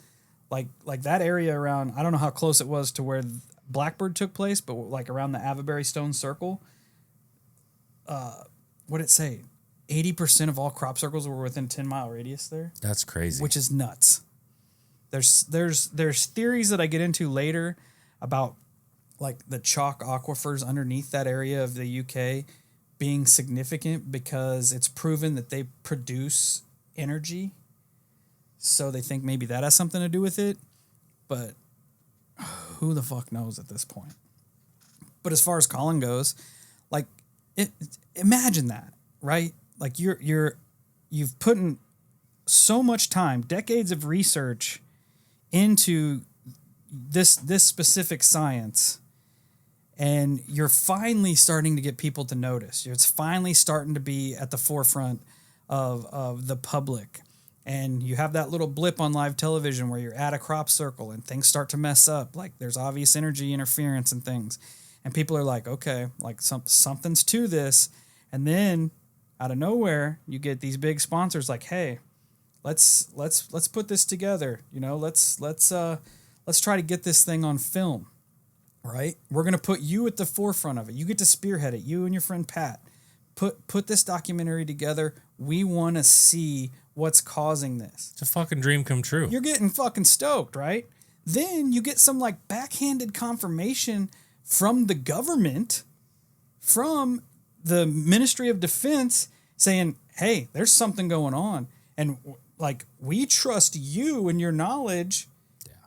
Like that area around, I don't know how close it was to where Blackbird took place, but like around the Avebury Stone Circle, what'd it say? 80% of all crop circles were within 10-mile radius there.
That's crazy.
Which is nuts. There's theories that I get into later about like the chalk aquifers underneath that area of the UK being significant because it's proven that they produce energy. So they think maybe that has something to do with it. But who the fuck knows at this point? But as far as Colin goes, like imagine that, right? Like you've put in so much time, decades of research into this specific science, and you're finally starting to get people to notice. It's finally starting to be at the forefront of the public. And you have that little blip on live television where you're at a crop circle and things start to mess up. Like there's obvious energy interference and things. And people are like, okay, like something's to this. And then out of nowhere, you get these big sponsors like, hey, let's put this together. Let's try to get this thing on film, right? We're going to put you at the forefront of it. You get to spearhead it. You and your friend Pat put this documentary together. We want to see what's causing this.
It's a fucking dream come true.
You're getting fucking stoked, right? Then you get some like backhanded confirmation from the government, from the Ministry of Defense saying, hey, there's something going on. And like, we trust you and your knowledge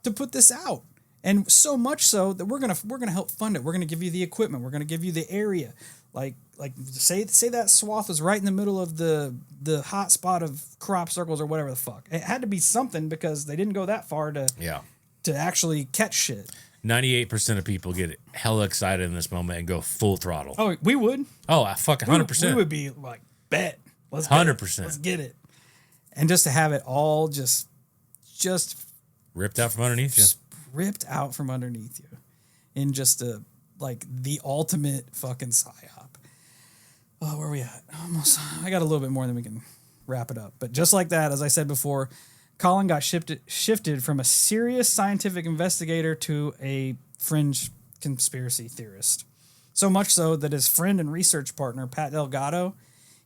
to put this out. And so much so that we're gonna help fund it. We're gonna give you the equipment. We're gonna give you the area. Like say that swath was right in the middle of the hot spot of crop circles or whatever the fuck. It had to be something because they didn't go that far to actually catch shit.
98% of people get hella excited in this moment and go full throttle.
Oh, we would.
Oh, I fucking 100%.
We would be like, bet. Let's
100%.
Let's get it. And just to have it all just
ripped out from underneath you.
Ripped out from underneath you in just the ultimate fucking psyop. Oh, where are we at? Almost. I got a little bit more than we can wrap it up. But just like that, as I said before, Colin got shifted from a serious scientific investigator to a fringe conspiracy theorist. So much so that his friend and research partner, Pat Delgado,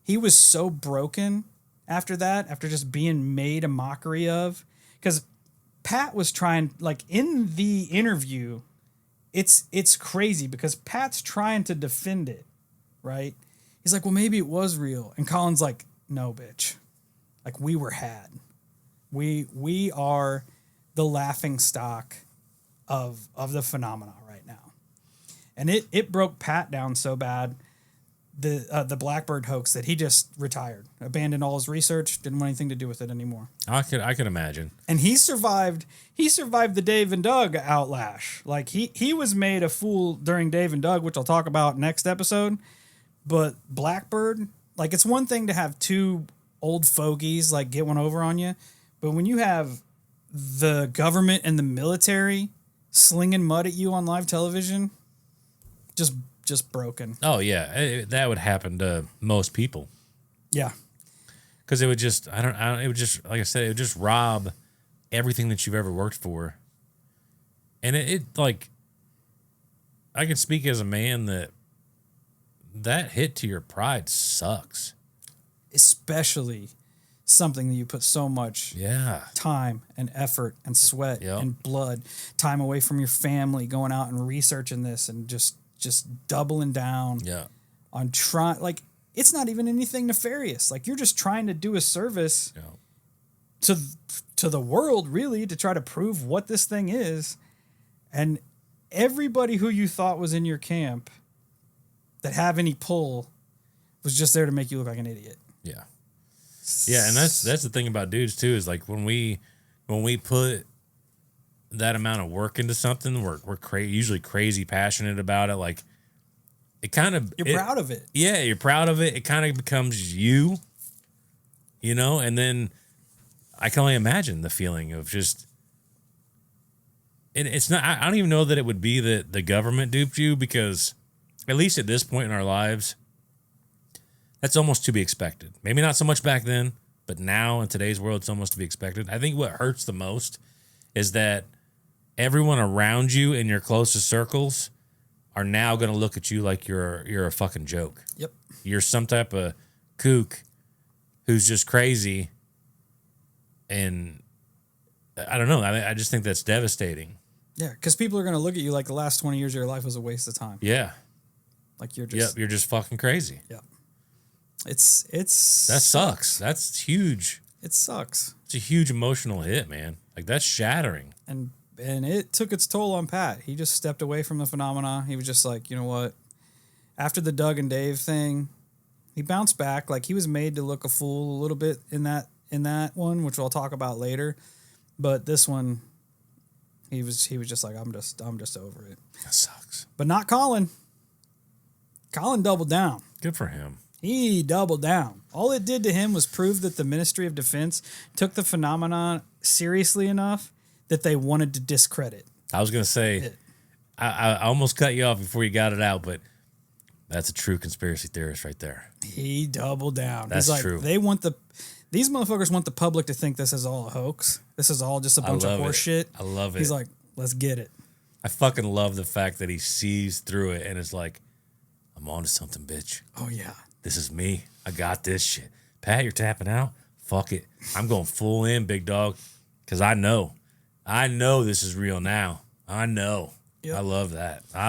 he was so broken after that, after just being made a mockery of. Because Pat was trying, like in the interview, it's crazy because Pat's trying to defend it, right? He's like, well, maybe it was real. And Colin's like, no, bitch. Like, we were had. We are the laughing stock of the phenomena right now. And it broke Pat down so bad the Blackbird hoax that he just retired, abandoned all his research, didn't want anything to do with it anymore.
I could imagine.
And he survived the Dave and Doug outlash. Like he was made a fool during Dave and Doug, which I'll talk about next episode. But Blackbird, like, it's one thing to have two old fogies like get one over on you, but when you have the government and the military slinging mud at you on live television, just broken.
Oh yeah, that would happen to most people.
Yeah,
because it would just it would just, like I said, it would just rob everything that you've ever worked for. And it like, I can speak as a man that hit to your pride sucks.
Especially something that you put so much time and effort and sweat and blood, time away from your family, going out and researching this and just doubling down on trying. Like, it's not even anything nefarious. Like, you're just trying to do a service to the world, really, to try to prove what this thing is. And everybody who you thought was in your camp that have any pull was just there to make you look like an idiot.
Yeah. Yeah, and that's the thing about dudes too, is like when we put that amount of work into something, we're usually crazy passionate about it. Like, it kind of,
you're proud of it.
Yeah, you're proud of it. It kind of becomes you know, and then I can only imagine the feeling of just, and it's not, I don't even know that it would be that the government duped you, because at least at this point in our lives, that's almost to be expected. Maybe not so much back then, but now in today's world, it's almost to be expected. I think what hurts the most is that everyone around you in your closest circles are now going to look at you like you're a fucking joke.
Yep.
You're some type of kook who's just crazy. And I don't know. I just think that's devastating.
Yeah, because people are going to look at you like the last 20 years of your life was a waste of time.
Yeah.
Like you're just...
Yep, you're just fucking crazy.
Yeah. It's that
sucks. That's huge.
It sucks.
It's a huge emotional hit, man. Like, that's shattering.
And it took its toll on Pat. He just stepped away from the phenomena. He was just like, you know what? After the Doug and Dave thing, he bounced back. Like, he was made to look a fool a little bit in that one, which I'll talk about later. But this one, he was just like, I'm just over it.
That sucks.
But not Colin. Colin doubled down.
Good for him.
He doubled down. All it did to him was prove that the Ministry of Defense took the phenomenon seriously enough that they wanted to discredit.
I was going to say, I almost cut you off before you got it out, but that's a true conspiracy theorist right there.
He doubled down.
That's
He's like,
true.
These motherfuckers want the public to think this is all a hoax. This is all just a bunch of horse shit.
I love it.
He's like, let's get it.
I fucking love the fact that he sees through it and is like, I'm on to something, bitch.
Oh, yeah.
This is me. I got this shit. Pat, you're tapping out? Fuck it. I'm going full in, big dog, because I know this is real now. I know. Yep. I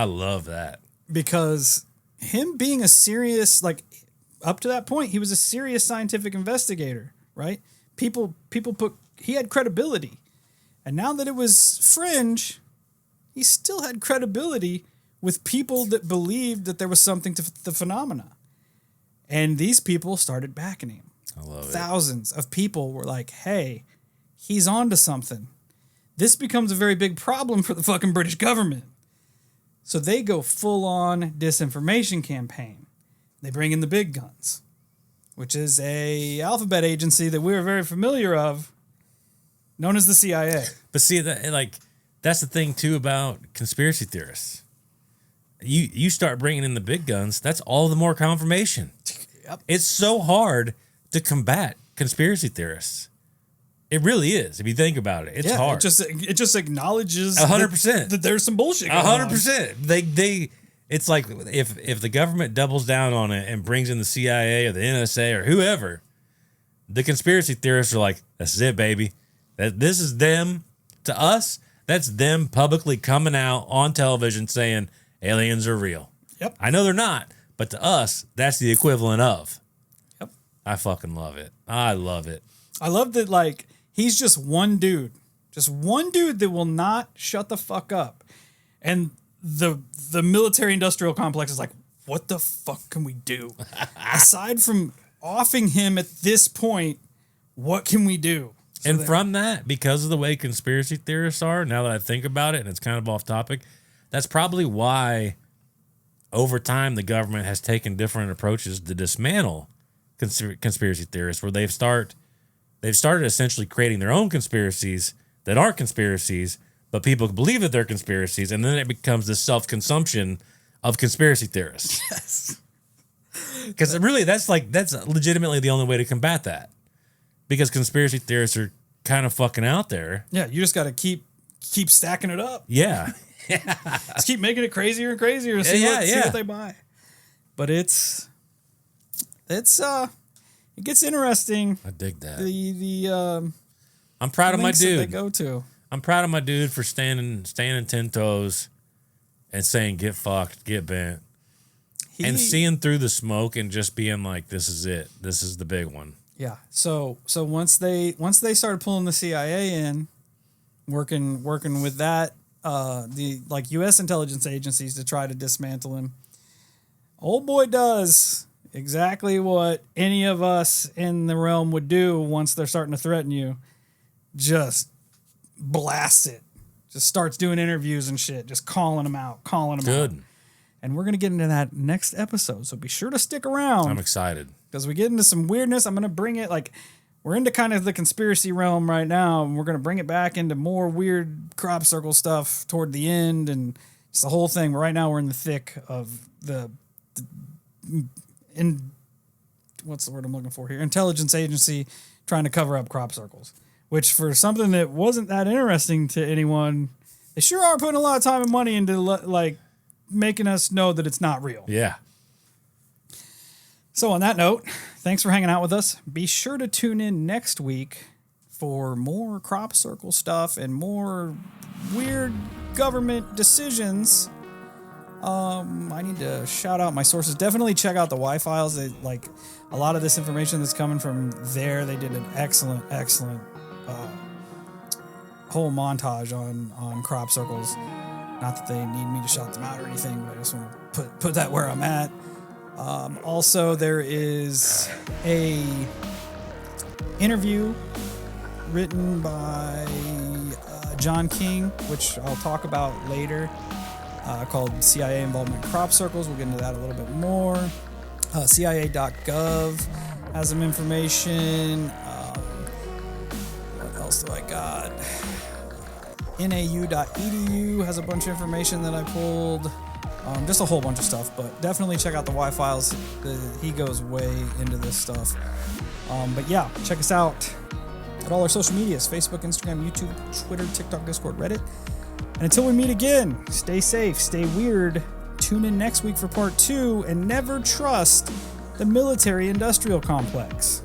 love that.
Because him being a serious, like, up to that point, he was a serious scientific investigator, right? He had credibility. And now that it was fringe, he still had credibility with people that believed that there was something to the phenomena. And these people started backing him.
I love it.
Thousands of people were like, hey, he's on to something. This becomes a very big problem for the fucking British government. So they go full on disinformation campaign. They bring in the big guns, which is a alphabet agency that we're very familiar of, known as the CIA.
But see, that's the thing too about conspiracy theorists. You start bringing in the big guns, that's all the more confirmation.
Yep.
It's so hard to combat conspiracy theorists. It really is. If you think about it, it's hard.
It just acknowledges
100%
that there's some bullshit going on.
100%. It's like if the government doubles down on it and brings in the CIA or the NSA or whoever, the conspiracy theorists are like, "This is it, baby. This is them." To us, that's them publicly coming out on television saying aliens are real.
Yep.
I know they're not, but to us, that's the equivalent of.
Yep.
I fucking love it. I love it.
I love that, like, he's just one dude that will not shut the fuck up. And the military industrial complex is like, what the fuck can we do? Aside from offing him at this point, what can we do? So
and from that, because of the way conspiracy theorists are, now that I think about it, and it's kind of off topic, that's probably why over time the government has taken different approaches to dismantle conspiracy theorists, where they've started essentially creating their own conspiracies that aren't conspiracies, but people believe that they're conspiracies, and then it becomes this self-consumption of conspiracy theorists.
Yes.
Because really, that's legitimately the only way to combat that. Because conspiracy theorists are kind of fucking out there.
Yeah, you just got to keep stacking it up.
Yeah.
Just keep making it crazier and crazier to see what they buy. But it gets interesting.
I dig that.
I'm
proud of my dude.
They go to.
I'm proud of my dude for standing 10 toes and saying get fucked, get bent, and seeing through the smoke and just being like, this is it. This is the big one.
Yeah. So once they started pulling the CIA in, working with that, the U.S. intelligence agencies to try to dismantle him, old boy does exactly what any of us in the realm would do once they're starting to threaten you. Just blasts it. Just starts doing interviews and shit. Just calling them out.
Good.
And we're going to get into that next episode. So be sure to stick around.
I'm excited.
Because we get into some weirdness. I'm going to bring it we're into kind of the conspiracy realm right now. And we're going to bring it back into more weird crop circle stuff toward the end. And it's the whole thing. Right now we're in the thick of what's the word I'm looking for here? Intelligence agency trying to cover up crop circles. Which for something that wasn't that interesting to anyone, they sure are putting a lot of time and money into making us know that it's not real.
Yeah.
So on that note, thanks for hanging out with us. Be sure to tune in next week for more crop circle stuff and more weird government decisions. I need to shout out my sources. Definitely check out the Y-Files. A lot of this information that's coming from there. They did an excellent whole montage on crop circles. Not that they need me to shout them out or anything, but I just want to put that where I'm at. Also, there is a interview written by John King, which I'll talk about later, called CIA Involvement in Crop Circles. We'll get into that a little bit more. CIA.gov has some information. What else do I got? NAU.edu has a bunch of information that I pulled. Just a whole bunch of stuff, but definitely check out the Y-Files. He goes way into this stuff. But yeah, check us out at all our social medias: Facebook, Instagram, YouTube, Twitter, TikTok, Discord, Reddit. And until we meet again, stay safe, stay weird. Tune in next week for part 2, and never trust the military-industrial complex.